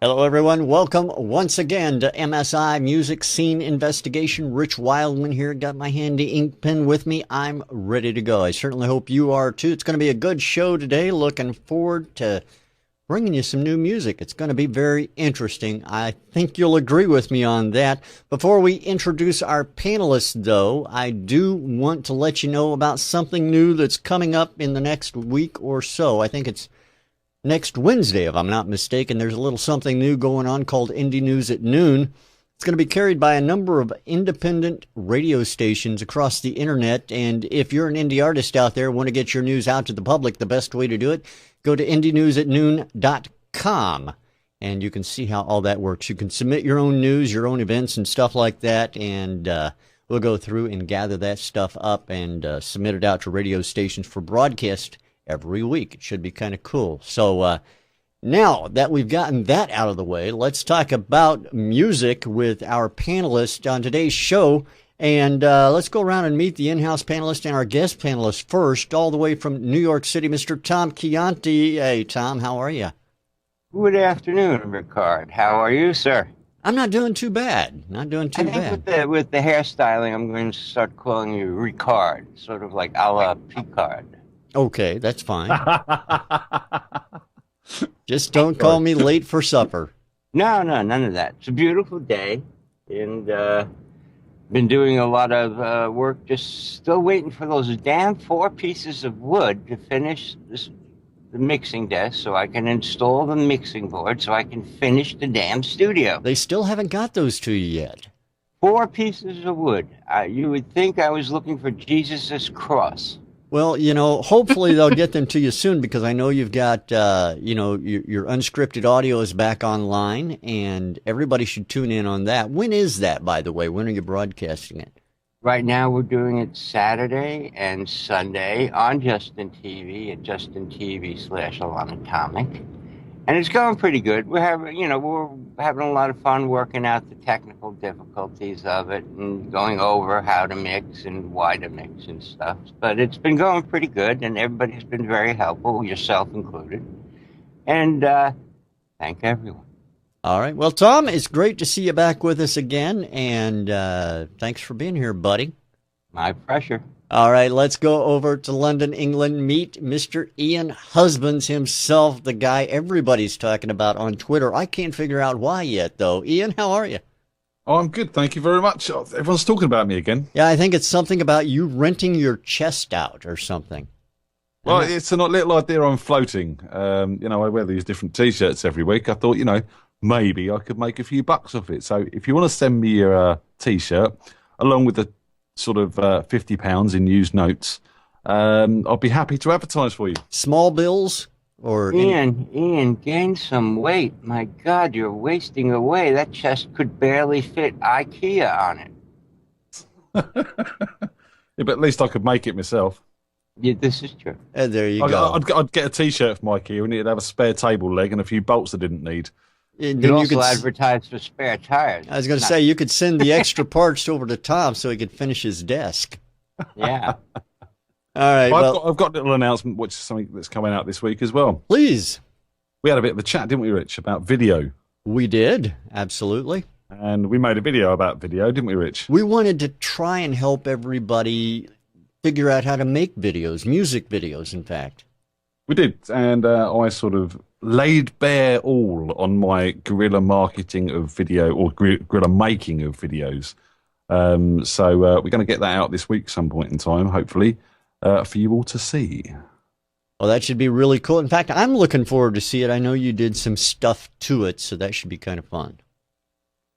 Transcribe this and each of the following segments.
Hello, everyone. Welcome once again to MSI Music Scene Investigation. Rich Wildman here. Got my handy ink pen with me. I'm ready to go. I certainly hope you are too. It's going to be a good show today. Looking forward to bringing you some new music. It's going to be very interesting. I think you'll agree with me on that. Before we introduce our panelists, though, I do want to let you know about something new that's coming up in the next week or so. I think it's next Wednesday, if I'm not mistaken. There's a little something new going on called Indie News at Noon. It's going to be carried by a number of independent radio stations across the internet. And if you're an indie artist out there, want to get your news out to the public, the best way to do it, go to indienewsatnoon.com. And you can see how all that works. You can submit your own news, your own events and stuff like that. And we'll go through and gather that stuff up and submit it out to radio stations for broadcast every week. It should be kind of cool. So now that we've gotten that out of the way, let's talk about music with our panelists on today's show. And let's go around and meet the in-house panelist and our guest panelist first, all the way from New York City, Mr. Tom Chianti. Hey, Tom, how are you? Good afternoon, Ricard. How are you, sir? I'm not doing too bad. Not doing too bad. With the hairstyling, I'm going to start calling you Ricard, sort of like a la Picard. Okay, that's fine. Just don't call me late for supper. No, none of that. It's a beautiful day, and been doing a lot of work, just still waiting for those damn 4 pieces of wood to finish the mixing desk so I can install the mixing board so I can finish the damn studio. They still haven't got those to you yet. 4 pieces of wood. You would think I was looking for Jesus' cross. Well, hopefully they'll get them to you soon, because I know you've got, your unscripted audio is back online, and everybody should tune in on that. When is that, by the way? When are you broadcasting it? Right now we're doing it Saturday and Sunday on Justin TV at JustinTV/Alanatomic. And it's going pretty good. We're having a lot of fun working out the technical difficulties of it and going over how to mix and why to mix and stuff. But it's been going pretty good, and everybody's been very helpful, yourself included. And thank everyone. All right. Well, Tom, it's great to see you back with us again, and thanks for being here, buddy. My pleasure. All right, let's go over to London, England. Meet Mr. Ian Husbands himself, the guy everybody's talking about on Twitter. I can't figure out why yet, though. Ian, how are you? Oh, I'm good. Thank you very much. Everyone's talking about me again. Yeah, I think it's something about you renting your chest out or something. Well, it's a little idea I'm floating. I wear these different T-shirts every week. I thought, maybe I could make a few bucks off it. So if you want to send me your T-shirt, along with the sort of £50 in used notes, I'll be happy to advertise for you. Small bills? Or Ian, gain some weight. My God, you're wasting away. That chest could barely fit IKEA on it. Yeah, but at least I could make it myself. Yeah, this is true. There you go. I'd get a T-shirt from IKEA, and it'd have a spare table leg and a few bolts I didn't need. You could also advertise for spare tires. I was going to say, you could send the extra parts over to Tom so he could finish his desk. Yeah. All right. I've got a little announcement, which is something that's coming out this week as well. Please. We had a bit of a chat, didn't we, Rich, about video? We did. Absolutely. And we made a video about video, didn't we, Rich? We wanted to try and help everybody figure out how to make videos, music videos, in fact. We did. And I sort of laid bare all on my guerrilla marketing of video, or guerrilla making of videos. So we're going to get that out this week some point in time, hopefully, for you all to see. Well, that should be really cool. In fact, I'm looking forward to see it. I know you did some stuff to it, so that should be kind of fun.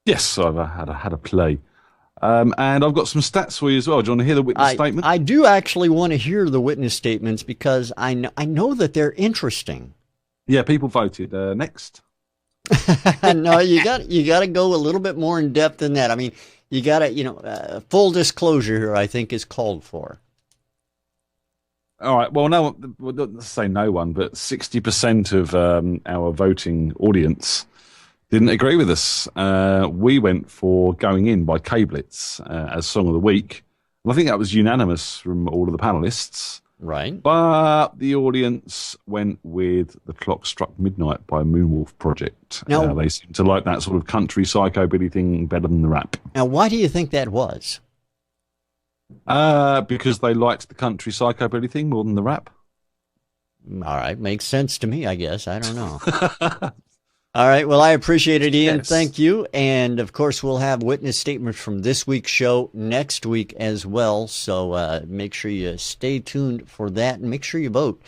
Yes, I've had a play. And I've got some stats for you as well. Do you want to hear the witness statement? I do actually want to hear the witness statements, because I know that they're interesting. Yeah, people voted. Next. No, you got to go a little bit more in depth than that. I mean, you got to, full disclosure here, I think, is called for. All right. Well, let's say no one, but 60% of our voting audience didn't agree with us. We went for Going In by K-Blitz as Song of the Week. And I think that was unanimous from all of the panelists. Right. But the audience went with The Clock Struck Midnight by Moonwolf Project. Now, They seem to like that sort of country psychobilly thing better than the rap. now, why do you think that was? Because they liked the country psychobilly thing more than the rap. All right, makes sense to me, I guess. I don't know. All right, well, I appreciate it, Ian. Yes. Thank you. And, of course, we'll have witness statements from this week's show next week as well. So make sure you stay tuned for that, and make sure you vote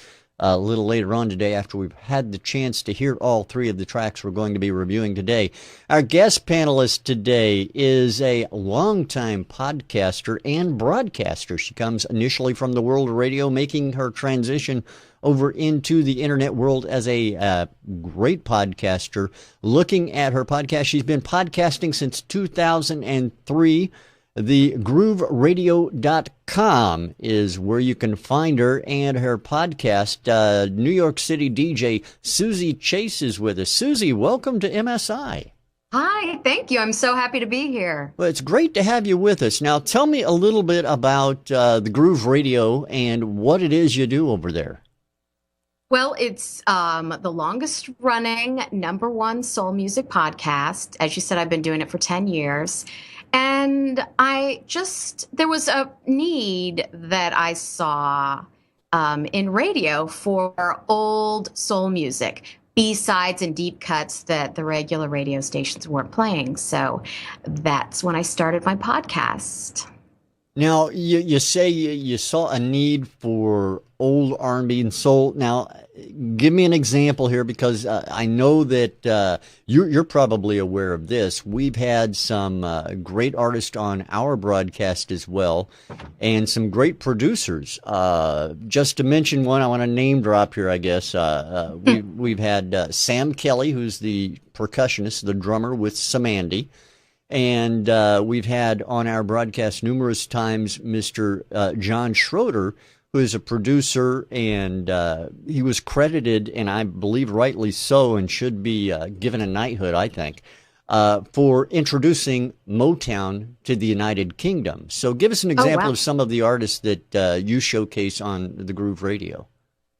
a little later on today after we've had the chance to hear all three of the tracks we're going to be reviewing today. Our guest panelist today is a longtime podcaster and broadcaster. She comes initially from the world of radio, making her transition over into the internet world as a great podcaster. Looking at her podcast, she's been podcasting since 2003. The GrooveRadio.com is where you can find her, and her podcast. New York City DJ Suzy Chase is with us. Suzy, welcome to MSI. Hi, thank you. I'm so happy to be here. Well, it's great to have you with us. Now, tell me a little bit about the Groove Radio and what it is you do over there. Well, it's the longest running #1 soul music podcast. As you said, I've been doing it for 10 years. And there was a need that I saw in radio for old soul music, B-sides and deep cuts that the regular radio stations weren't playing. So that's when I started my podcast. Now, you say you saw a need for old R&B and soul. Now, give me an example here, because I know that you're probably aware of this. We've had some great artists on our broadcast as well, and some great producers. Just to mention one, I want to name drop here, I guess. We've had Sam Kelly, who's the percussionist, the drummer with Samandy. And we've had on our broadcast numerous times Mr. John Schroeder, who is a producer, and he was credited, and I believe rightly so, and should be given a knighthood, I think, for introducing Motown to the United Kingdom. So give us an example of some of the artists that you showcase on the Groove Radio.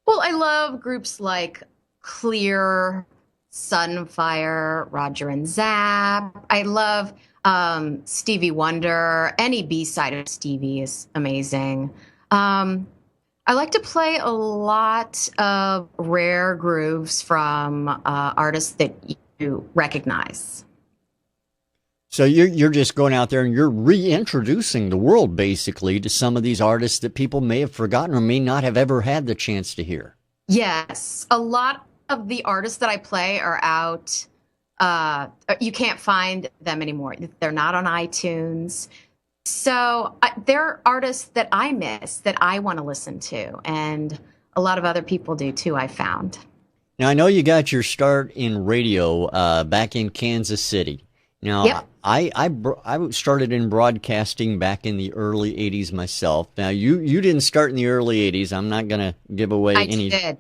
Well, I love groups like Clear, Sunfire, Roger and Zapp. I love Stevie Wonder. Any B-side of Stevie is amazing. I like to play a lot of rare grooves from artists that you recognize. So you're just going out there and you're reintroducing the world, basically, to some of these artists that people may have forgotten or may not have ever had the chance to hear. Yes. A lot of the artists that I play are out. You can't find them anymore. They're not on iTunes. So they're artists that I miss, that I want to listen to. And a lot of other people do too, I found. Now, I know you got your start in radio back in Kansas City. Now, yep. I started in broadcasting back in the early 80s myself. Now, you didn't start in the early 80s. I'm not going to give away any. I did.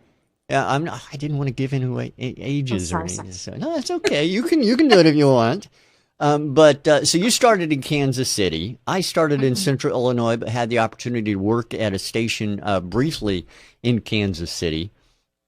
Yeah, I didn't want to give away ages or anything. Sorry. So, no, that's okay. You can do it if you want. So you started in Kansas City. I started in Central Illinois, but had the opportunity to work at a station briefly in Kansas City.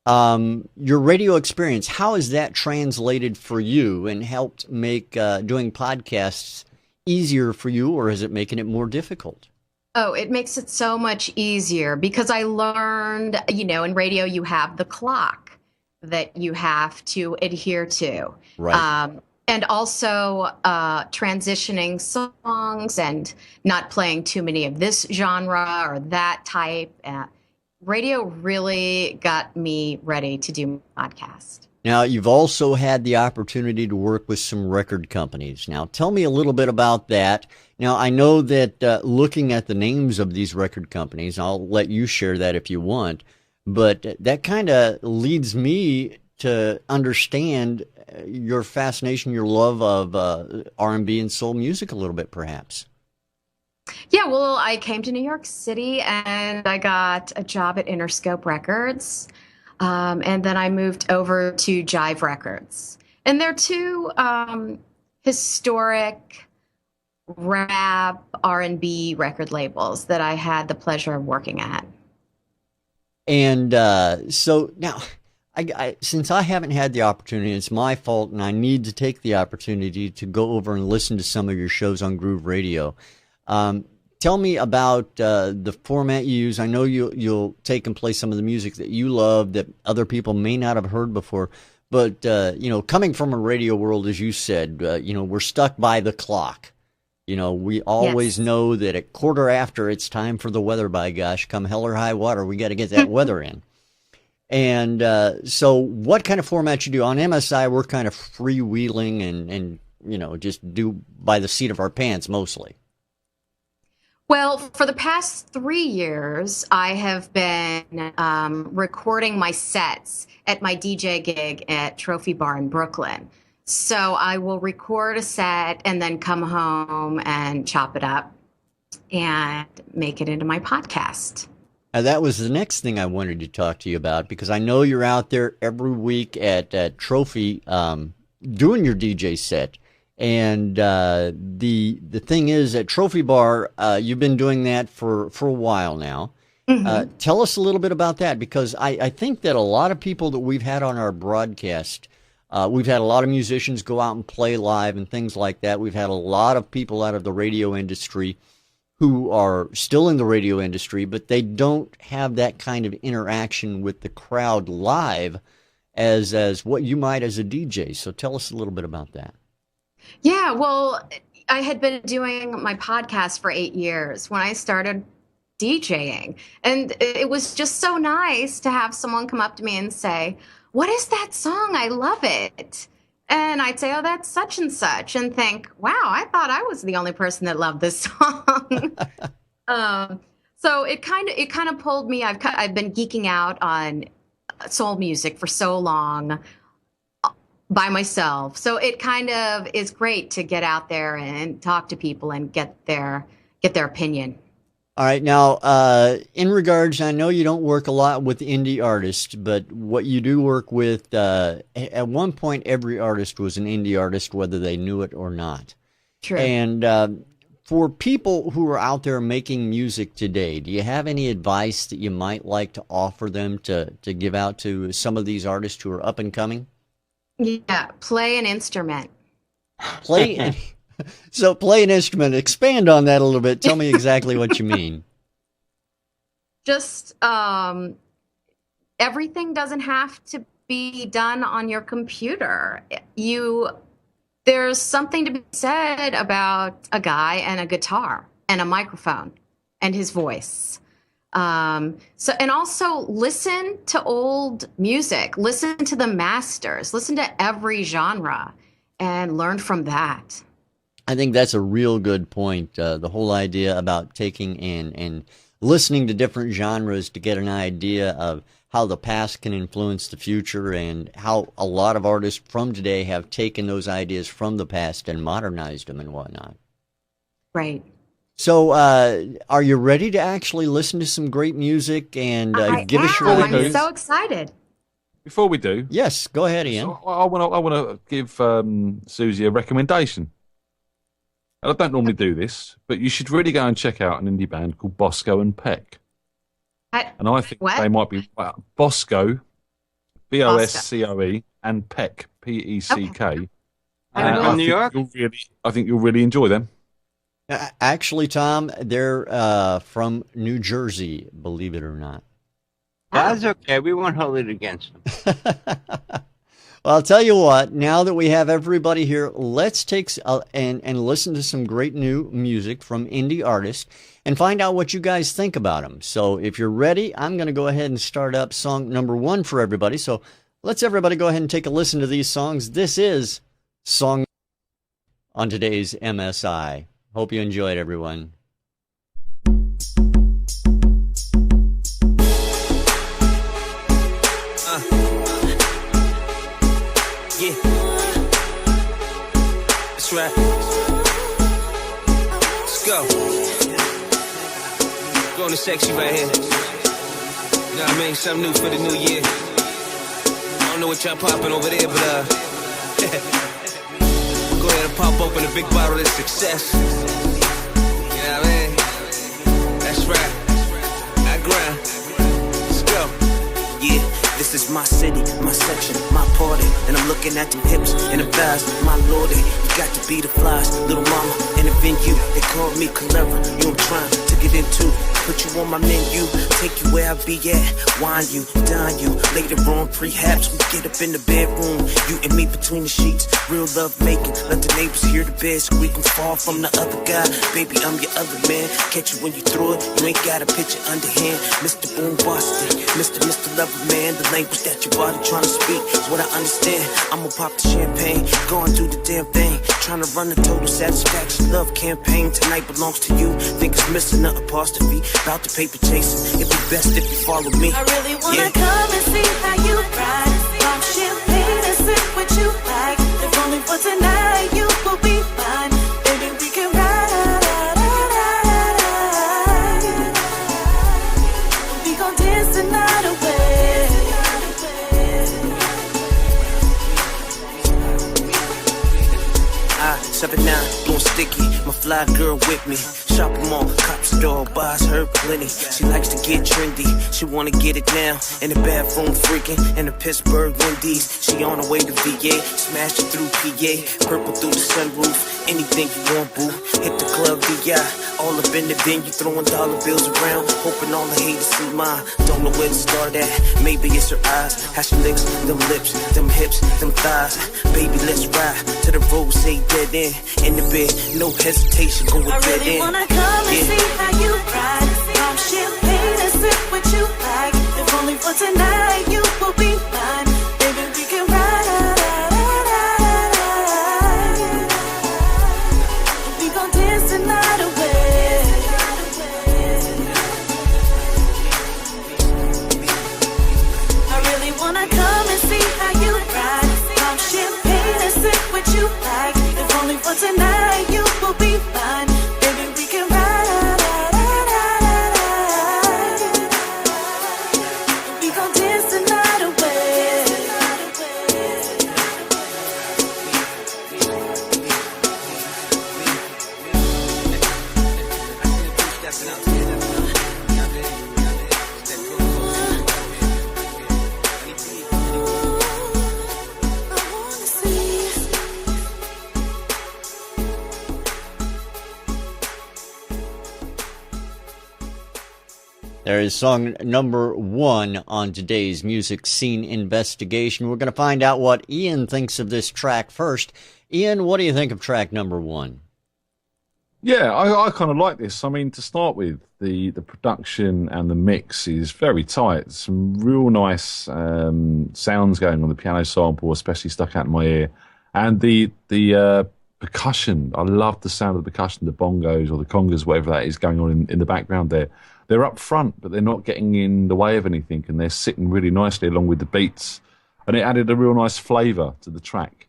Your radio experience, how has that translated for you and helped make doing podcasts easier for you, or is it making it more difficult? Oh, it makes it so much easier because I learned, in radio you have the clock that you have to adhere to. Right. And also transitioning songs and not playing too many of this genre or that type. Radio really got me ready to do my podcast. Now, you've also had the opportunity to work with some record companies. Now, tell me a little bit about that. Now, I know that looking at the names of these record companies, I'll let you share that if you want, but that kind of leads me to understand your fascination, your love of R&B and soul music a little bit, perhaps. Yeah, well, I came to New York City and I got a job at Interscope Records. And then I moved over to Jive Records. And they're two historic rap R&B record labels that I had the pleasure of working at. And so now, since I haven't had the opportunity, it's my fault, and I need to take the opportunity to go over and listen to some of your shows on Groove Radio. Tell me about the format you use. I know you'll take and play some of the music that you love that other people may not have heard before. But, coming from a radio world, as you said, we're stuck by the clock. We always know that at quarter after it's time for the weather, by gosh, come hell or high water, we got to get that weather in. And so what kind of format you do? On MSI, we're kind of freewheeling and just do by the seat of our pants mostly. Well, for the past 3 years, I have been recording my sets at my DJ gig at Trophy Bar in Brooklyn. So I will record a set and then come home and chop it up and make it into my podcast. That was the next thing I wanted to talk to you about, because I know you're out there every week at Trophy doing your DJ set. And the thing is, at Trophy Bar, you've been doing that for a while now. Mm-hmm. Tell us a little bit about that, because I think that a lot of people that we've had on our broadcast, we've had a lot of musicians go out and play live and things like that. We've had a lot of people out of the radio industry who are still in the radio industry, but they don't have that kind of interaction with the crowd live as what you might as a DJ. So tell us a little bit about that. Yeah, well, I had been doing my podcast for 8 years when I started DJing. And it was just so nice to have someone come up to me and say, "What is that song? I love it." And I'd say, "Oh, that's such and such," and think, "Wow, I thought I was the only person that loved this song." So it kind of pulled me. I've been geeking out on soul music for so long by myself. So it kind of is great to get out there and talk to people and get their opinion. All right. Now, in regards, I know you don't work a lot with indie artists, but what you do work with, at one point, every artist was an indie artist, whether they knew it or not. True. And for people who are out there making music today, do you have any advice that you might like to offer them to give out to some of these artists who are up and coming? Yeah, play an instrument. So play an instrument. Expand on that a little bit. Tell me exactly what you mean. Just everything doesn't have to be done on your computer. There's something to be said about a guy and a guitar and a microphone and his voice. And also listen to old music, listen to the masters, listen to every genre and learn from that. I think that's a real good point. The whole idea about taking and listening to different genres to get an idea of how the past can influence the future and how a lot of artists from today have taken those ideas from the past and modernized them and whatnot. Right. So, are you ready to actually listen to some great music and give us your I'm so excited. Before we do, yes, go ahead, Ian. So I want to give Suzy a recommendation. And I don't normally do this, but you should really go and check out an indie band called Bosco and Peck. And I think they might be Bosco, Boscoe, and Peck, Peck. From New York. I think you'll really enjoy them. Actually, Tom, they're from New Jersey, believe it or not. That's okay. We won't hold it against them. Well, I'll tell you what, now that we have everybody here, let's take and listen to some great new music from indie artists and find out what you guys think about them. So if you're ready, I'm going to go ahead and start up song number 1 for everybody. So let's everybody go ahead and take a listen to these songs. This is song on today's MSI. Hope you enjoyed, everyone. Yeah, that's right. Let's go. Going to sexy right here. You know what I mean? Something new for the new year. I don't know what y'all popping over there, but go ahead and pop open a big bottle of success. You know what I mean? That's right. I grind. Let's go. This is my city, my section, my party. And I'm looking at them hips and them thighs, my lordy. You got to be the flies, little mama. In the venue, they call me Clever. You I'm trying to get into. Put you on my menu, take you where I be at. Wine you, dine you. Later on, perhaps we get up in the bedroom. You and me between the sheets. Real love making. Let the neighbors hear the bed squeaking. Far from the other guy. Baby, I'm your other man. Catch you when you throw it. You ain't got a picture underhand. Mr. Boom Boston. Mr. Lover Man. The language that your body trying to speak is what I understand. I'ma pop the champagne. Going through the damn thing. Trying to run the total satisfaction love campaign. Tonight belongs to you. Think it's missing the apostrophe. About the paper chasing. It'd be best if you follow me. I really wanna come and see how you ride. Pop champagne and sip what you like. If only for tonight, you will be mine. Baby, we can ride. We gon' dance the night away. 7-9, blowing sticky. My fly girl with me. Shop them all, cops store, buys her plenty. She likes to get trendy, she wanna get it now. In the bathroom freaking, in the Pittsburgh Wendy's. She on her way to VA, smash it through PA. Purple through the sunroof, anything you want, boo. Hit the club VI, all up in the venue, throwing dollar bills around. Hoping all the haters see mine, don't know where to start at. Maybe it's her eyes, how she licks them lips, them hips, them thighs. Baby, let's ride to the road, say dead end. In the bed, no hesitation, go with dead really end. Wanna come and see how you ride. Pop champagne and sip what you like. If only for tonight, you will be mine. Baby, we can ride. We gon' dance the night away. I really wanna come and see how you ride. Pop champagne and sip what you like. If only for tonight, you will be mine. Baby, we can ride. We gon' dance the night away. I wanna see. There is song number 1 on today's music scene investigation. We're going to find out what Ian thinks of this track first. Ian, what do you think of track number 1? Yeah, I kind of like this. I mean, to start with, the production and the mix is very tight. Some real nice sounds going on the piano sample, especially stuck out in my ear. And the percussion, I love the sound of the percussion, the bongos or the congas, whatever that is going on in the background there. They're up front, but they're not getting in the way of anything, and they're sitting really nicely along with the beats. And it added a real nice flavour to the track.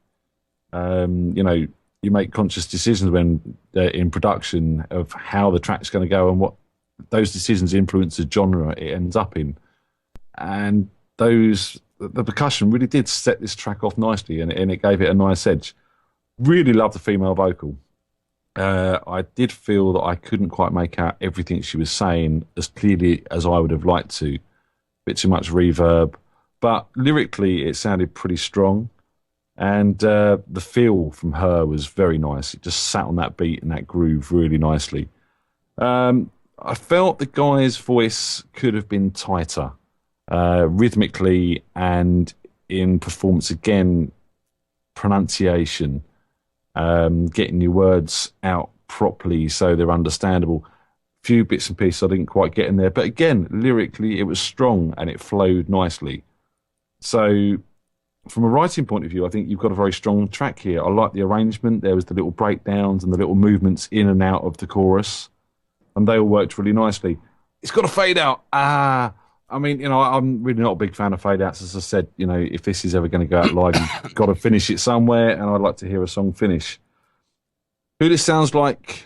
You know, you make conscious decisions when in production of how the track's going to go and what those decisions influence the genre it ends up in. And the percussion really did set this track off nicely, and it gave it a nice edge. Really love the female vocal. I did feel that I couldn't quite make out everything she was saying as clearly as I would have liked to. Bit too much reverb, but lyrically it sounded pretty strong, and the feel from her was very nice. It just sat on that beat and that groove really nicely. I felt the guy's voice could have been tighter, rhythmically and in performance again, pronunciation. Getting your words out properly so they're understandable. Few bits and pieces I didn't quite get in there, but again, lyrically it was strong and it flowed nicely. So from a writing point of view, I think you've got a very strong track here. I like the arrangement. There was the little breakdowns and the little movements in and out of the chorus, and they all worked really nicely. It's got a fade out. I mean, you know, I'm really not a big fan of fade outs. As I said, you know, if this is ever going to go out live, you've got to finish it somewhere, and I'd like to hear a song finish. Who this sounds like,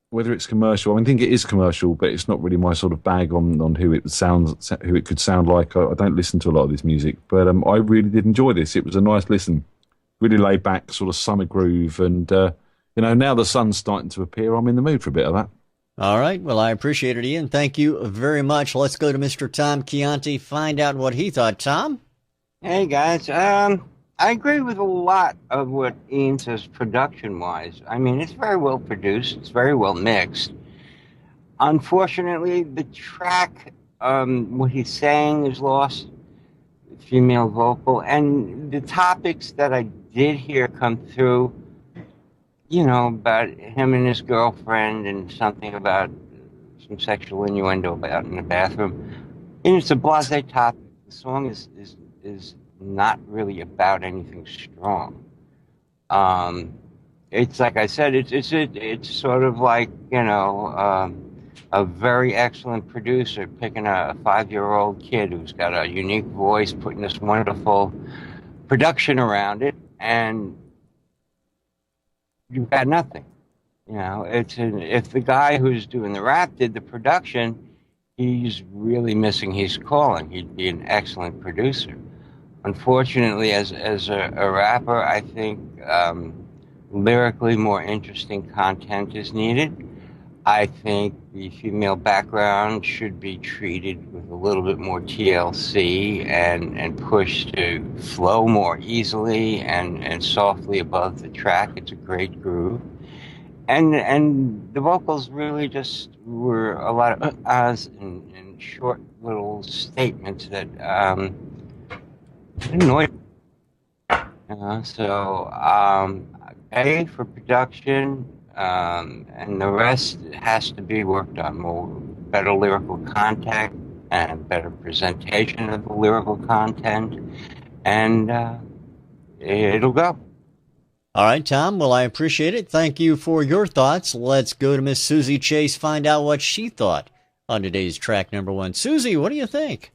whether it's commercial, I think it is commercial, but it's not really my sort of bag on who it could sound like. I don't listen to a lot of this music, but I really did enjoy this. It was a nice listen, really laid back, sort of summer groove, and you know, now the sun's starting to appear, I'm in the mood for a bit of that. All right. Well, I appreciate it, Ian. Thank you very much. Let's go to Mr. Tom Chianti, find out what he thought. Tom? Hey guys, I agree with a lot of what Ian says production-wise. I mean, it's very well produced. It's very well mixed. Unfortunately, the track, what he's saying is lost, female vocal, and the topics that I did hear come through, you know, about him and his girlfriend and something about some sexual innuendo about in the bathroom. And it's a blasé topic. The song is not really about anything strong. It's like I said, it's sort of like, you know, a very excellent producer picking a 5-year-old kid who's got a unique voice, putting this wonderful production around it, and you've got nothing. You know, if the guy who's doing the rap did the production, he's really missing his calling. He'd be an excellent producer. Unfortunately, as a rapper, I think lyrically more interesting content is needed. I think the female background should be treated with a little bit more TLC and pushed to flow more easily and softly above the track. It's a great groove. And the vocals really just were a lot of ahs and short little statements that annoyed me. A for production, and the rest has to be worked on. More better lyrical content and better presentation of the lyrical content, and it'll go. All right, Tom. Well, I appreciate it. Thank you for your thoughts. Let's go to Miss Suzy Chase, find out what she thought on today's track number 1. Suzy, what do you think?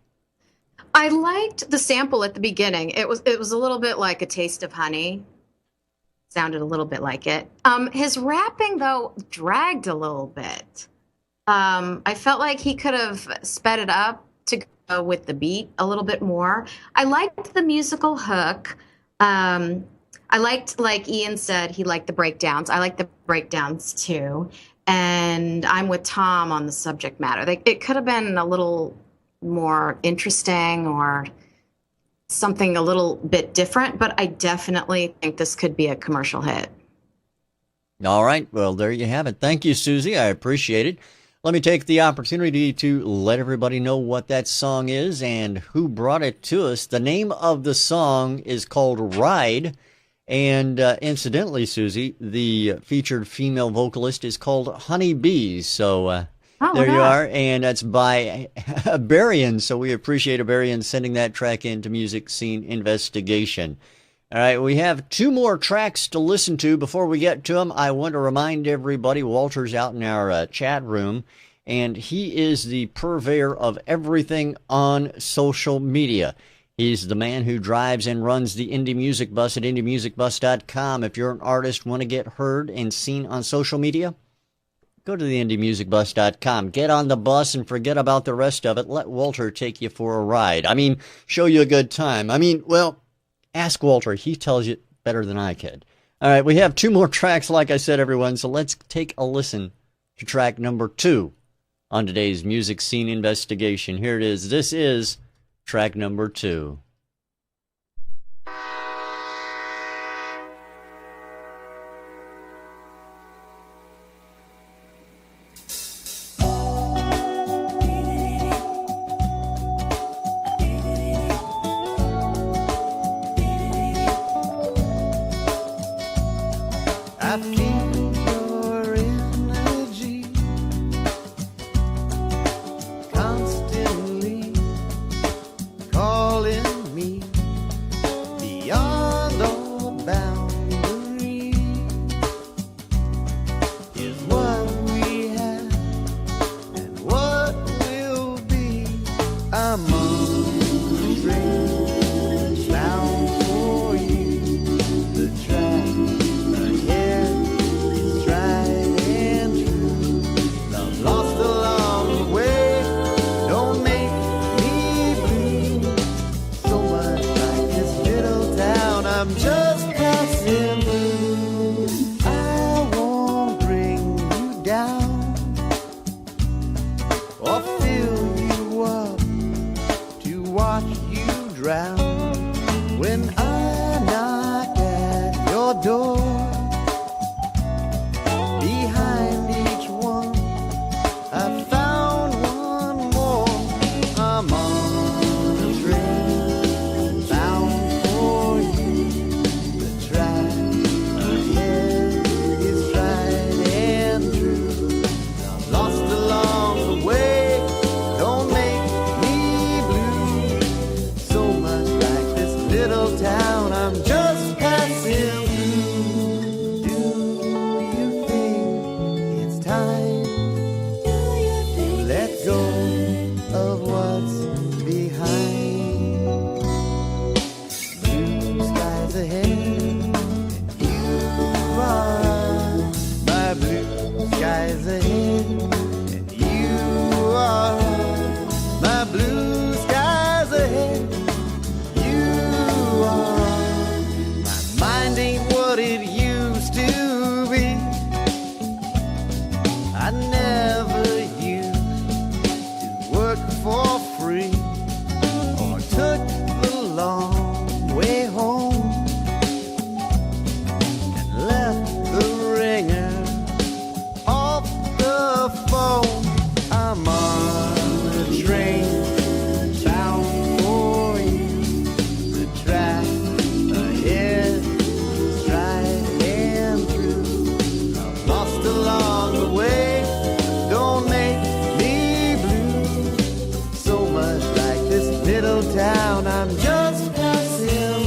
I liked the sample at the beginning. It was a little bit like A Taste of Honey. Sounded a little bit like it. His rapping, though, dragged a little bit. I felt like he could have sped it up to go with the beat a little bit more. I liked the musical hook. I liked, like Ian said, he liked the breakdowns. I like the breakdowns, too. And I'm with Tom on the subject matter. It could have been a little more interesting or something a little bit different, but I definitely think this could be a commercial hit. All right. Well, there you have it. Thank you, Suzy. I appreciate it. Let me take the opportunity to let everybody know what that song is and who brought it to us. The name of the song is called Ride. And incidentally, Suzy, the featured female vocalist is called Honey Bees. So there you are. And that's by Aberian. So we appreciate Aberian sending that track into Music Scene Investigation. All right, we have 2 more tracks to listen to. Before we get to them, I want to remind everybody, Walter's out in our chat room, and he is the purveyor of everything on social media. He's the man who drives and runs the Indie Music Bus at indiemusicbus.com. If you're an artist, want to get heard and seen on social media, go to the indiemusicbus.com. Get on the bus and forget about the rest of it. Let Walter take you for a ride. I mean, show you a good time. I mean, well, ask Walter. He tells you better than I could. All right, we have 2 more tracks, like I said, everyone. So let's take a listen to track number 2 on today's Music Scene Investigation. Here it is. This is track number 2. I feel your energy constantly calling me beyond all boundaries. Is what we have and what will be. I'm on the train bound for you. The track ahead is tried and true. Love lost along the way. Don't make me bleed. So much like this little town I'm just passing through. I won't bring you down. door. Behind each one, I found one more. I'm on a train bound for you. The track ahead is tried and true. I'm lost along the way. Don't make me blue. So much like this little town I'm just passing through. Do you think it's time to let go of what's behind? Blue skies ahead, and you are my blue skies ahead, and you are my blue skies ahead. You are. My mind ain't what it used to be. I never used to work for free or took the long way home and left the ringer off the phone. I'm on the train bound for you. The track ahead is tried and true. I'm lost along the way. Don't make me blue. So much like this little town I'm just passing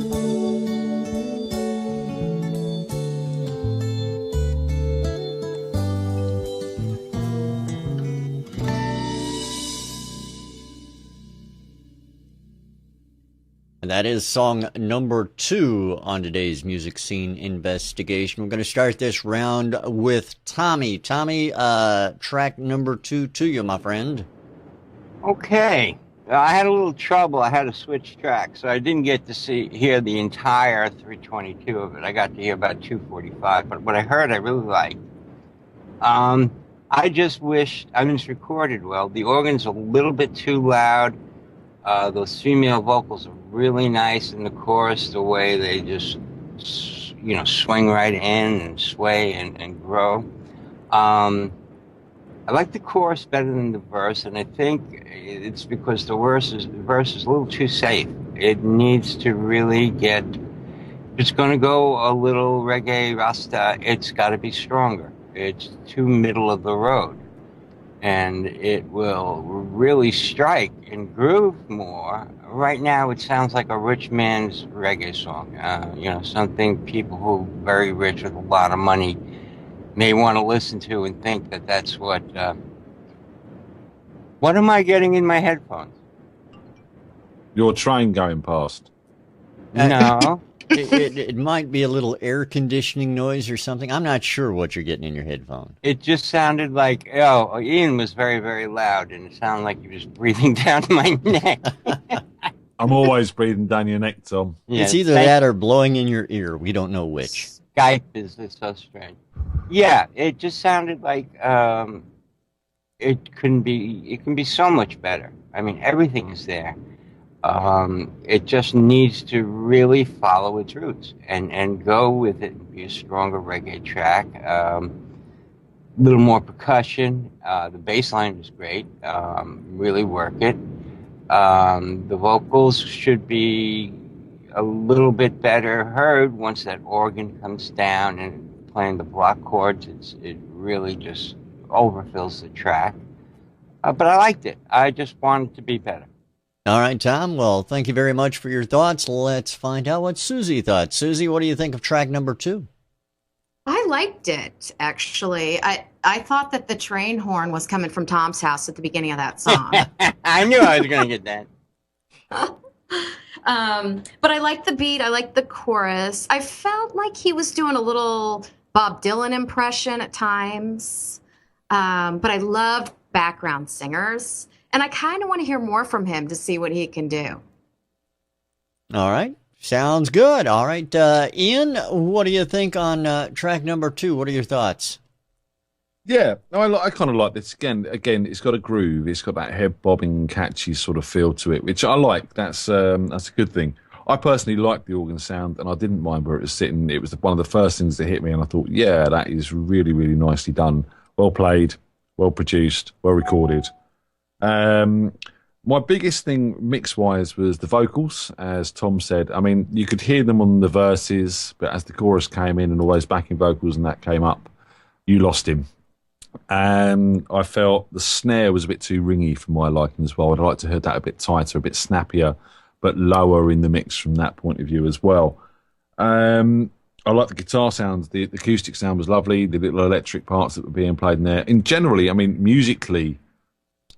through. And that is song number 2 on today's music scene investigation. We're going to start this round with Tommy. Tommy, track number 2 to you, my friend. Okay. I had a little trouble. I had to switch tracks, so I didn't get to hear the entire 322 of it. I got to hear about 245, but what I heard I really liked. I just wished, I mean, it's recorded well. The organ's a little bit too loud. Those female vocals are really nice in the chorus, the way they just, swing right in and sway and grow. I like the chorus better than the verse, and I think it's because the verse is a little too safe. It needs to really get, if it's going to go a little reggae rasta, it's got to be stronger. It's too middle of the road. And it will really strike and groove more. Right now, it sounds like a rich man's reggae song. Something people who are very rich with a lot of money may want to listen to and think that that's what am I getting in my headphones? Your train going past. No. It might be a little air conditioning noise or something. I'm not sure what you're getting in your headphone. It just sounded like, Ian was very, very loud, and it sounded like he was breathing down my neck. I'm always breathing down your neck, Tom. Yeah, it's either that or blowing in your ear. We don't know which. Skype is so strange. Yeah, it just sounded like it can be so much better. I mean, everything is there. It just needs to really follow its roots and go with it and be a stronger reggae track. A little more percussion. The bass line is great. Really work it. The vocals should be a little bit better heard once that organ comes down and playing the block chords. It really just overfills the track. But I liked it. I just wanted it to be better. All right, Tom. Well, thank you very much for your thoughts. Let's find out what Suzy thought. Suzy, what do you think of track number 2? I liked it, actually. I thought that the train horn was coming from Tom's house at the beginning of that song. I knew I was going to get that. But I liked the beat. I liked the chorus. I felt like he was doing a little Bob Dylan impression at times. But I loved background singers. And I kind of want to hear more from him to see what he can do. All right. Sounds good. All right. Ian, what do you think on track number 2? What are your thoughts? Yeah, I kind of like this. Again, it's got a groove. It's got that head bobbing, catchy sort of feel to it, which I like. That's a good thing. I personally liked the organ sound, and I didn't mind where it was sitting. It was one of the first things that hit me, and I thought, yeah, that is really, really nicely done. Well played, well produced, well recorded. My biggest thing mix-wise was the vocals, as Tom said. I mean, you could hear them on the verses, but as the chorus came in and all those backing vocals and that came up, you lost him. And I felt the snare was a bit too ringy for my liking as well. I'd like to hear that a bit tighter, a bit snappier, but lower in the mix from that point of view as well. I like the guitar sounds. The acoustic sound was lovely. The little electric parts that were being played in there. And generally, I mean, musically,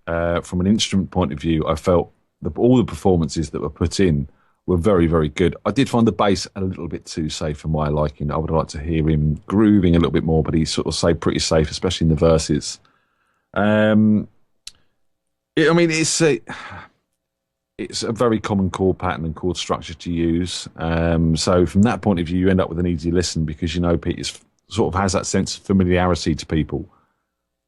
from an instrument point of view, I felt all the performances that were put in were very, very good. I did find the bass a little bit too safe for my liking. I would like to hear him grooving a little bit more, but he's sort of stayed pretty safe, especially in the verses. It's a very common chord pattern and chord structure to use. So from that point of view, you end up with an easy listen because, you know, Pete sort of has that sense of familiarity to people.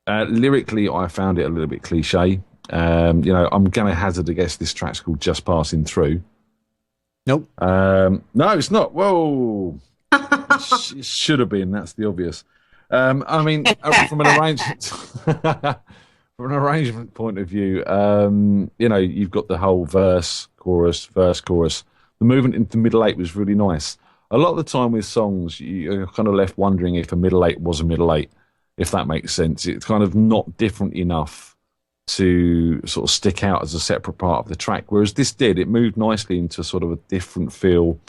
Lyrically, I found it a little bit cliche. I'm going to hazard a guess this track's called Just Passing Through. Nope. No, it's not. Whoa. It should have been. That's the obvious. From an arrangement... From an arrangement point of view, you've got the whole verse, chorus. The movement into middle eight was really nice. A lot of the time with songs, you're kind of left wondering if a middle eight was a middle eight, if that makes sense. It's kind of not different enough to sort of stick out as a separate part of the track, whereas this did. It moved nicely into sort of a different feel,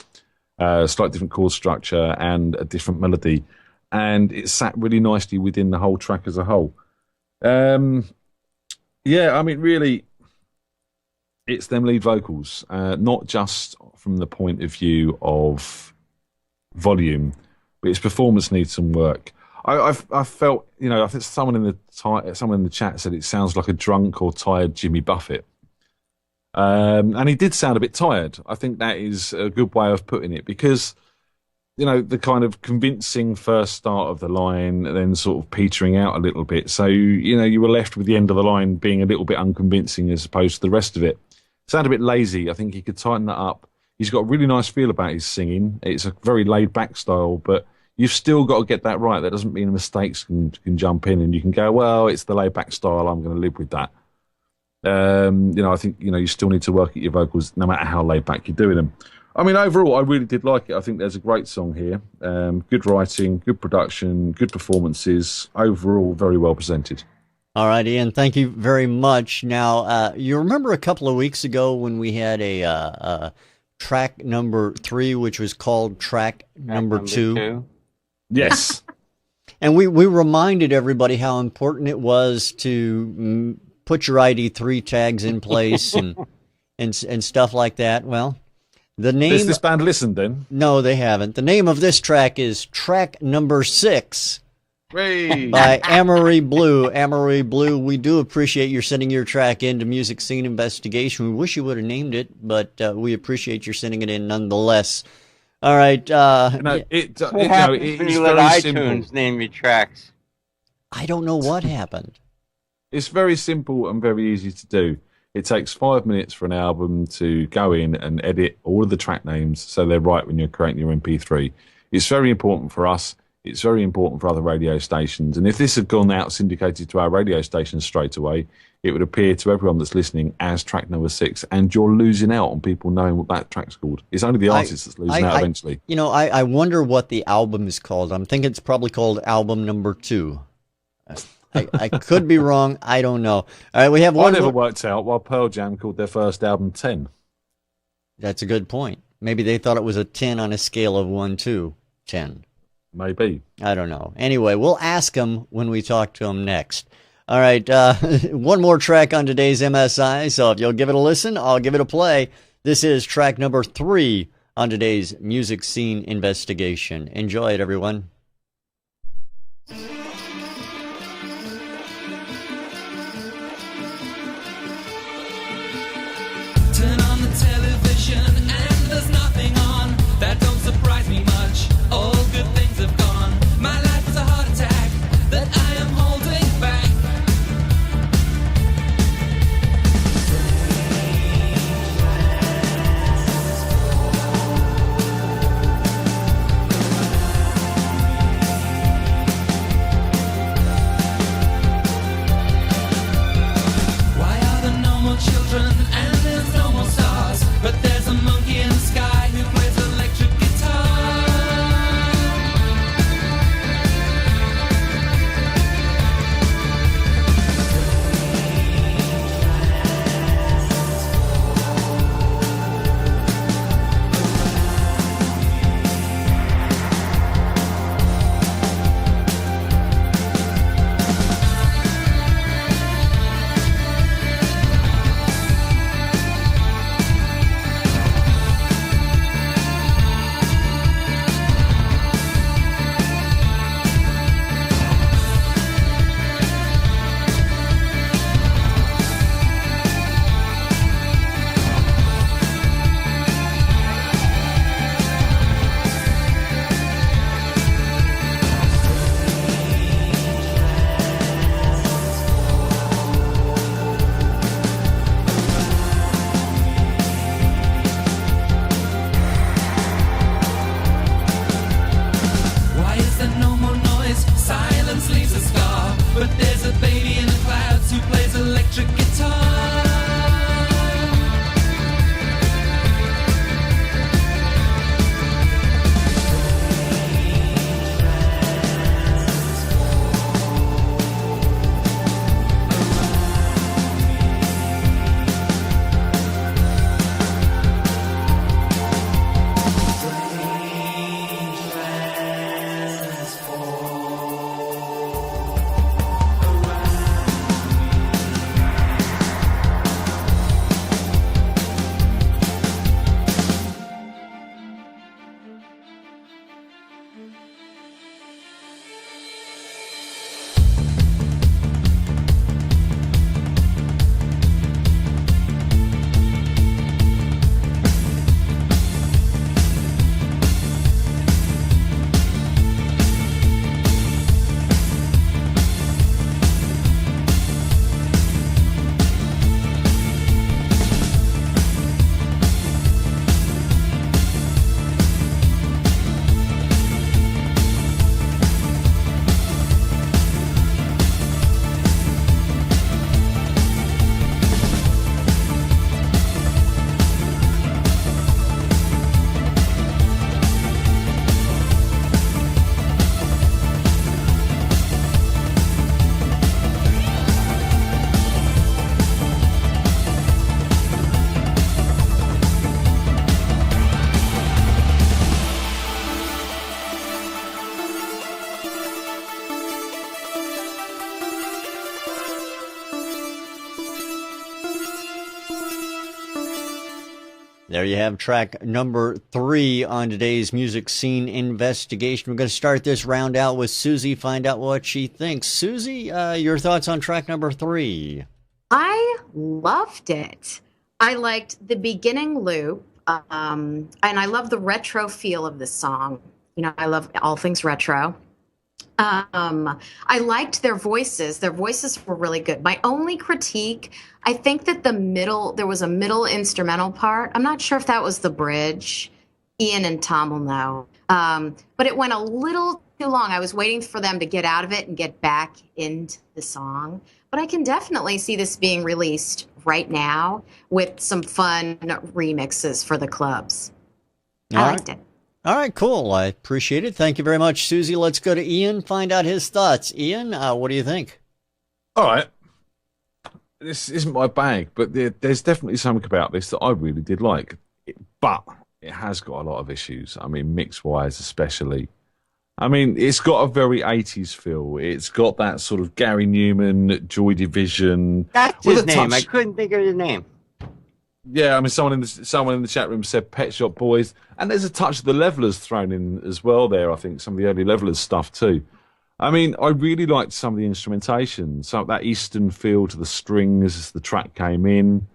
slightly different chord structure and a different melody, and it sat really nicely within the whole track as a whole. Really, it's them lead vocals, not just from the point of view of volume, but its performance needs some work. I felt, I think someone in the chat said it sounds like a drunk or tired Jimmy Buffett, and he did sound a bit tired. I think that is a good way of putting it because, the kind of convincing first start of the line, then sort of petering out a little bit. So, you were left with the end of the line being a little bit unconvincing as opposed to the rest of it. Sounded a bit lazy. I think he could tighten that up. He's got a really nice feel about his singing. It's a very laid-back style, but you've still got to get that right. That doesn't mean mistakes can jump in and you can go, well, it's the laid-back style. I'm going to live with that. I think, you still need to work at your vocals no matter how laid-back you're doing them. I mean, overall, I really did like it. I think there's a great song here. Good writing, good production, good performances. Overall, very well presented. All right, Ian, thank you very much. Now, you remember a couple of weeks ago when we had a track number 3, which was called track number 2? Yes. And we reminded everybody how important it was to put your ID3 tags in place and stuff like that. Well, the name... Has this band listened then? No, they haven't. The name of this track is track number 6 by AmoryBlue. AmoryBlue, we do appreciate your sending your track into Music Scene Investigation. We wish you would have named it, but we appreciate your sending it in nonetheless. All right. What happens when you let iTunes name your tracks? I don't know what happened. It's very simple and very easy to do. It takes 5 minutes for an album to go in and edit all of the track names so they're right when you're creating your MP3. It's very important for us. It's very important for other radio stations. And if this had gone out syndicated to our radio stations straight away, it would appear to everyone that's listening as track number 6, and you're losing out on people knowing what that track's called. It's only the artist that's losing out eventually. I wonder what the album is called. I'm thinking it's probably called album number 2. I could be wrong. I don't know. All right, we have one. I never worked out why Pearl Jam called their first album 10. That's a good point. Maybe they thought it was a 10 on a scale of 1 to 10. Maybe. I don't know. Anyway, we'll ask them when we talk to them next. All right, one more track on today's MSI, so if you'll give it a listen, I'll give it a play. This is track number 3 on today's Music Scene Investigation. Enjoy it, everyone. Turn on the television and there's nothing on. That don't surprise me much. All good things have gone. My life is a heart attack that I am holding back. There you have track number 3 on today's music scene investigation. We're going to start this round out with Suzy, find out what she thinks. Suzy, your thoughts on track number 3? I loved it. I liked the beginning loop, and I love the retro feel of the song. You know, I love all things retro. I liked their voices. Their voices were really good. My only critique, I think that there was a middle instrumental part. I'm not sure if that was the bridge. Ian and Tom will know. But it went a little too long. I was waiting for them to get out of it and get back into the song. But I can definitely see this being released right now with some fun remixes for the clubs. I liked it. All right, cool. I appreciate it. Thank you very much, Suzy. Let's go to Ian, find out his thoughts. Ian, what do you think? All right. This isn't my bag, but there's definitely something about this that I really did like. But it has got a lot of issues. I mean, mix-wise especially. I mean, it's got a very 80s feel. It's got that sort of Gary Newman, Joy Division. That's his name. I couldn't think of his name. Yeah, I mean, someone in the chat room said Pet Shop Boys, and there's a touch of the Levelers thrown in as well there. I think some of the early Levelers stuff too. I mean, I really liked some of the instrumentation, some of that Eastern feel to the strings as the track came in,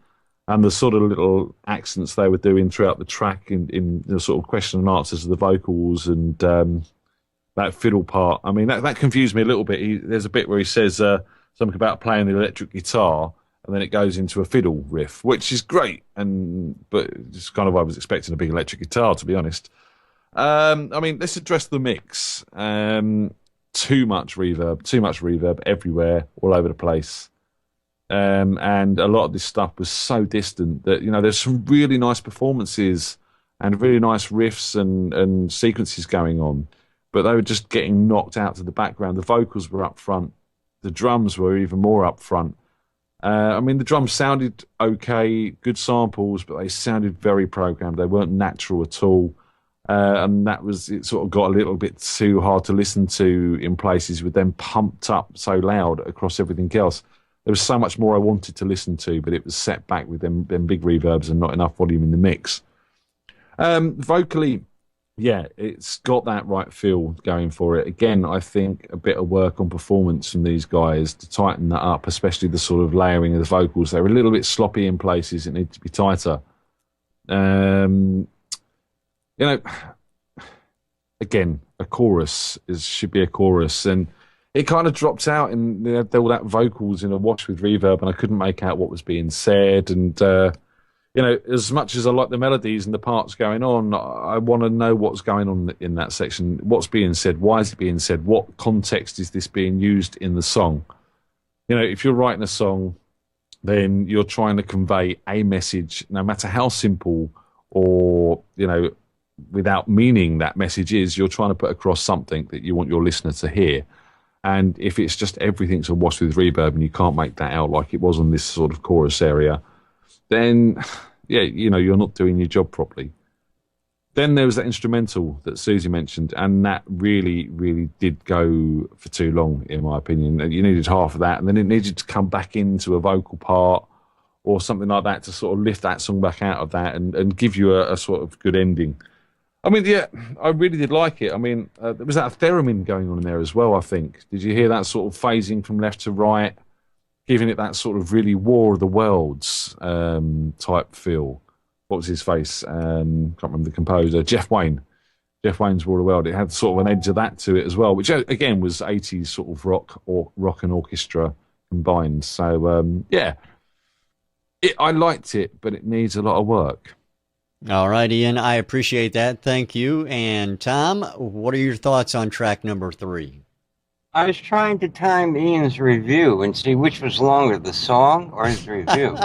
and the sort of little accents they were doing throughout the track in the sort of question and answers of the vocals and that fiddle part. I mean, that confused me a little bit. There's a bit where he says something about playing the electric guitar, and then it goes into a fiddle riff, which is great, but it's kind of I was expecting a big electric guitar, to be honest. I mean, let's address the mix. Too much reverb everywhere, all over the place. And a lot of this stuff was so distant that, you know, there's some really nice performances and really nice riffs and sequences going on, but they were just getting knocked out to the background. The vocals were up front. The drums were even more up front. I mean, the drums sounded okay, good samples, but they sounded very programmed. They weren't natural at all. And it sort of got a little bit too hard to listen to in places with them pumped up so loud across everything else. There was so much more I wanted to listen to, but it was set back with them big reverbs and not enough volume in the mix. Vocally, yeah, it's got that right feel going for it. Again, I think a bit of work on performance from these guys to tighten that up, especially the sort of layering of the vocals. They were a little bit sloppy in places. It needed to be tighter. You know, again, a chorus should be a chorus, and it kind of dropped out, and there all that vocals in a wash with reverb, and I couldn't make out what was being said. And you know, as much as I like the melodies and the parts going on, I want to know what's going on in that section. What's being said? Why is it being said? What context is this being used in the song? You know, if you're writing a song, then you're trying to convey a message, no matter how simple or, you know, without meaning that message is, you're trying to put across something that you want your listener to hear. And if it's just everything's awash with reverb and you can't make that out like it was on this sort of chorus area, then, yeah, you know, you're not doing your job properly. Then there was that instrumental that Suzy mentioned, and that really, really did go for too long, in my opinion. You needed half of that, and then it needed to come back into a vocal part or something like that to sort of lift that song back out of that and give you a sort of good ending. I mean, yeah, I really did like it. I mean, there was that theremin going on in there as well, I think. Did you hear that sort of phasing from left to right, giving it that sort of really War of the Worlds type feel? What was his face? Can't remember the composer. Jeff Wayne. Jeff Wayne's War of the World. It had sort of an edge of that to it as well, which, again, was 80s sort of rock and orchestra combined. So, yeah, I liked it, but it needs a lot of work. All right, Ian, I appreciate that. Thank you. And Tom, what are your thoughts on track number 3? I was trying to time Ian's review and see which was longer, the song or his review.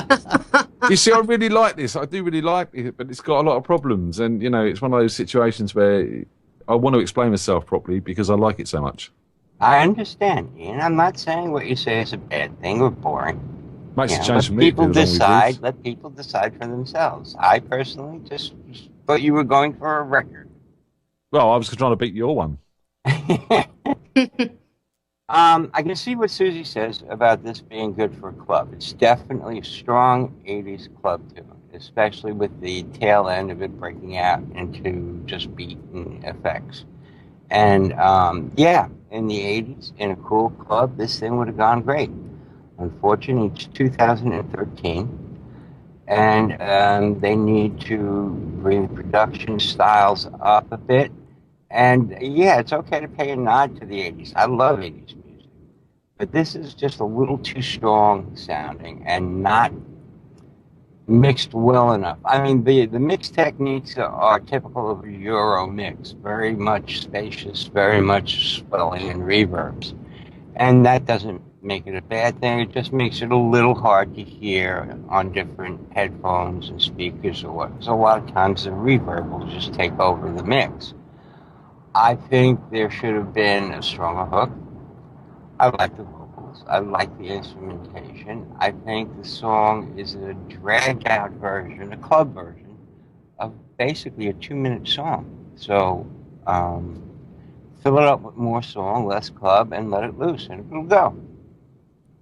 You see, I really like this. I do really like it, but it's got a lot of problems. And, you know, it's one of those situations where I want to explain myself properly because I like it so much. I understand, Ian. I'm not saying what you say is a bad thing or boring. Makes a change for me. Let people decide for themselves. I personally just thought you were going for a record. Well, I was trying to beat your one. I can see what Suzy says about this being good for a club. It's definitely a strong 80s club tune. especially with the tail end of it breaking out into just beat and effects. And yeah, in the 80s, in a cool club, this thing would have gone great. Unfortunately, it's 2013, and they need to bring production styles up a bit. And yeah, it's okay to pay a nod to the 80s. I love 80s music. But this is just a little too strong sounding and not mixed well enough. I mean, the mix techniques are typical of a Euro mix, very much spacious, very much swelling and reverbs. And that doesn't make it a bad thing. It just makes it a little hard to hear on different headphones and speakers or what. So a lot of times the reverb will just take over the mix. I think there should have been a stronger hook. I like the vocals. I like the instrumentation. I think the song is a dragged out version, a club version, of basically a 2-minute song. So fill it up with more song, less club, and let it loose, and it'll go.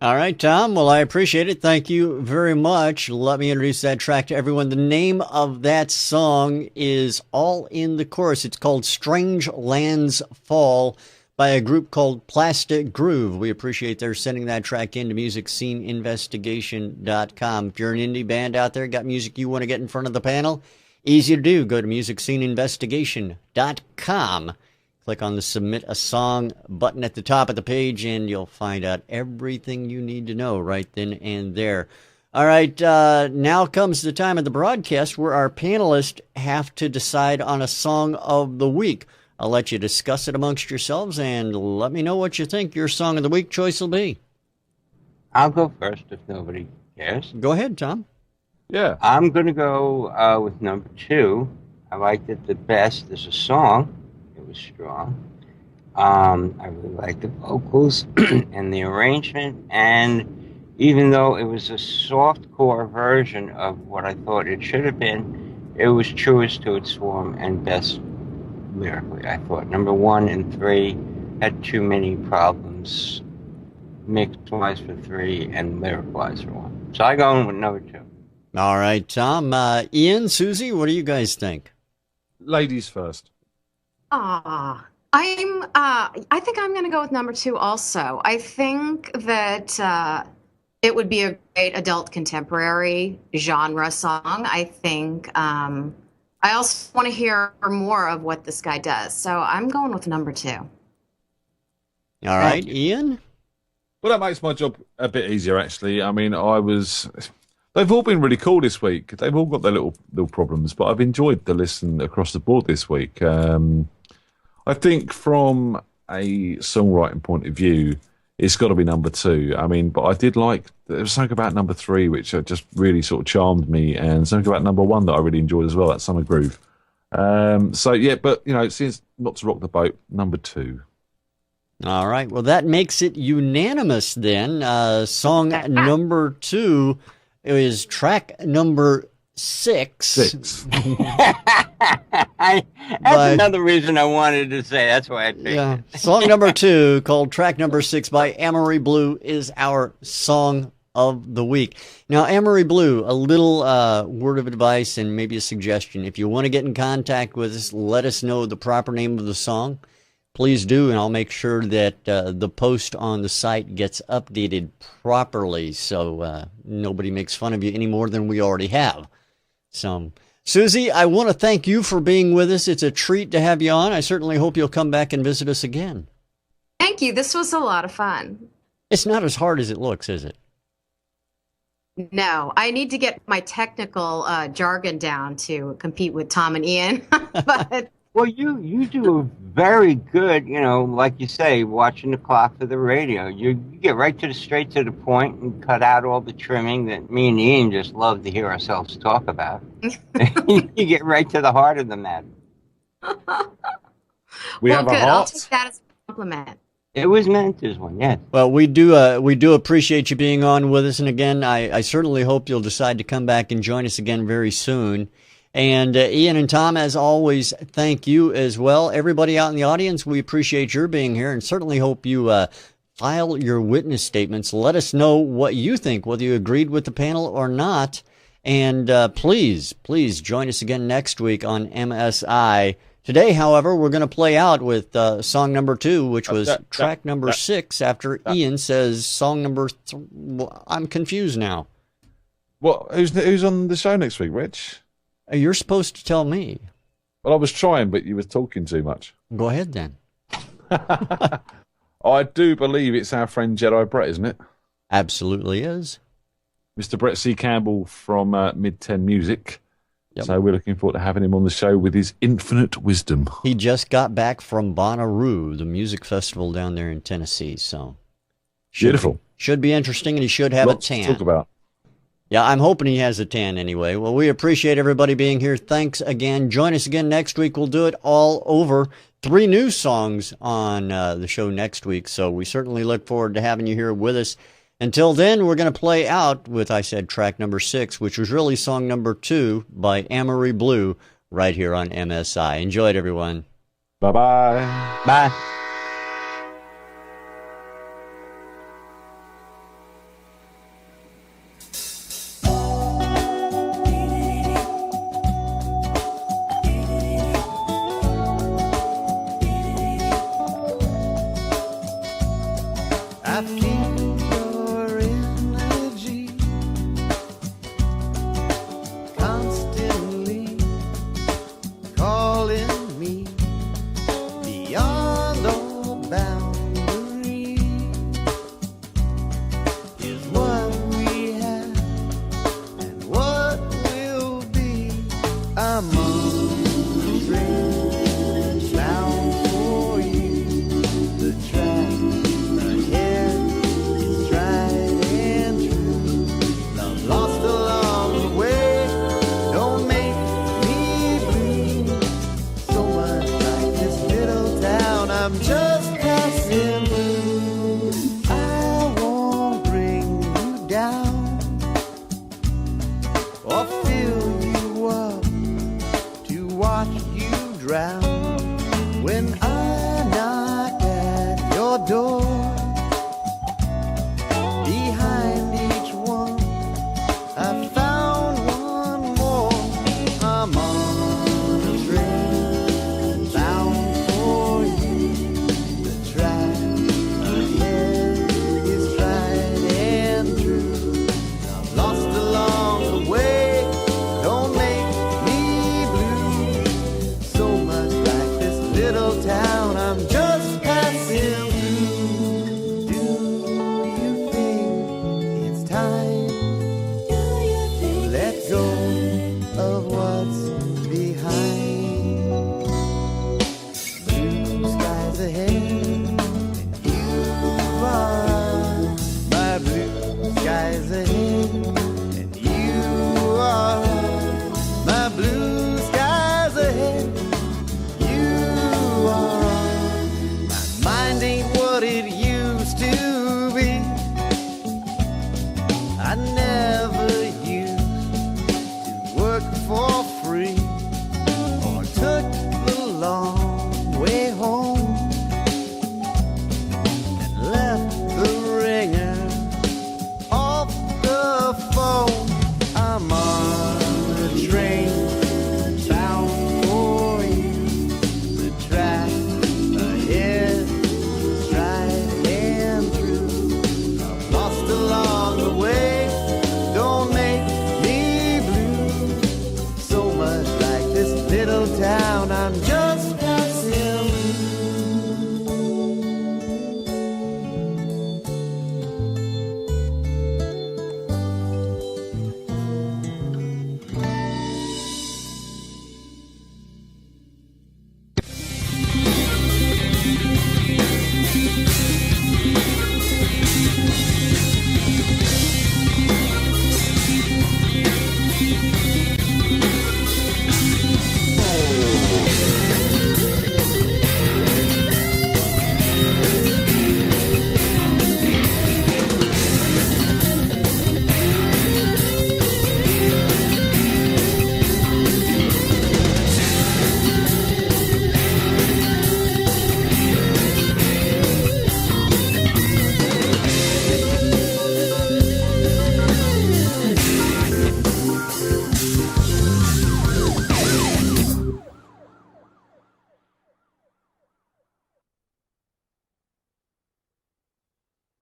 All right, Tom. Well, I appreciate it. Thank you very much. Let me introduce that track to everyone. The name of that song is All in the Chorus. It's called Strange Lands Fall by a group called Plastic Groove. We appreciate their sending that track in to MusicSceneInvestigation.com. If you're an indie band out there, got music you want to get in front of the panel, easy to do. Go to MusicSceneInvestigation.com. Click on the Submit a Song button at the top of the page, and you'll find out everything you need to know right then and there. All right, now comes the time of the broadcast where our panelists have to decide on a song of the week. I'll let you discuss it amongst yourselves, and let me know what you think your song of the week choice will be. I'll go first if nobody cares. Go ahead, Tom. Yeah. I'm going to go with number 2. I liked it the best as a song. It was strong. I really liked the vocals and the arrangement, and even though it was a soft-core version of what I thought it should have been, it was truest to its form and best lyrically, I thought. Number 1 and 3 had too many problems, mix-wise for 3 and lyric-wise for 1. So I go in with number 2. All right, Tom. Ian, Susie, what do you guys think? Ladies first. I think I'm going to go with number 2 also. I think that it would be a great adult contemporary genre song. I think I also want to hear more of what this guy does. So I'm going with number 2. All right, Ian? Well, that makes my job a bit easier, actually. I mean, they've all been really cool this week. They've all got their little problems, but I've enjoyed the listen across the board this week. I think from a songwriting point of view, it's got to be number 2. I mean, but I did like, there was something about number 3 which just really sort of charmed me, and something about number 1 that I really enjoyed as well, that Summer Groove. So, yeah, but, you know, since not to rock the boat, number 2. All right. Well, that makes it unanimous then. Song number 2 is track number 6. That's another reason I wanted to say. That's why I picked it. Song number 2, called Track Number 6 by AmoryBlue, is our song of the week. Now, AmoryBlue, a little word of advice and maybe a suggestion. If you want to get in contact with us, let us know the proper name of the song. Please do, and I'll make sure that the post on the site gets updated properly so nobody makes fun of you any more than we already have. So, Susie, I want to thank you for being with us. It's a treat to have you on. I certainly hope you'll come back and visit us again. Thank you. This was a lot of fun. It's not as hard as it looks, is it? No, I need to get my technical jargon down to compete with Tom and Ian. But well, you do very good, you know, like you say, watching the clock for the radio. You get right to the straight to the point and cut out all the trimming that me and Ian just love to hear ourselves talk about. You get right to the heart of the matter. We have a heart. I'll take that as a compliment. It was meant as one, yes. Well, we do appreciate you being on with us, and again, I certainly hope you'll decide to come back and join us again very soon. And Ian and Tom, as always, thank you as well. Everybody out in the audience, we appreciate your being here, and certainly hope you file your witness statements. Let us know what you think, whether you agreed with the panel or not. And please join us again next week on MSI. Today, however, we're going to play out with song number 2, which was track number 6, after Ian says song number I'm confused now. What? Who's on the show next week, Rich? You're supposed to tell me. Well, I was trying, but you were talking too much. Go ahead, then. I do believe it's our friend Jedi Brett, isn't it? Absolutely is. Mr. Brett C. Campbell from Mid-10 Music. Yep. So we're looking forward to having him on the show with his infinite wisdom. He just got back from Bonnaroo, the music festival down there in Tennessee. So beautiful. Should be interesting, and he should have Lots a tan. to talk about. Yeah, I'm hoping he has a tan anyway. Well, we appreciate everybody being here. Thanks again. Join us again next week. We'll do it all over. 3 new songs on the show next week. So we certainly look forward to having you here with us. Until then, we're going to play out with, I said, track number 6, which was really song number 2 by AmoryBlue right here on MSI. Enjoy it, everyone. Bye-bye. Bye. I feel your energy constantly calling me beyond all boundaries. Is what we have and what will be. I'm on the train bound for you. The track ahead is tried and true. Love lost along the way. Don't make me blue. So much like this little town I'm just passing through. I won't bring you down or fill you up to watch you drown. When I knock at your door, behind each one I found one more. I'm on a train bound for you. The track ahead is tried and true. I'm lost along the way. Don't make me blue. So much like this little town I'm just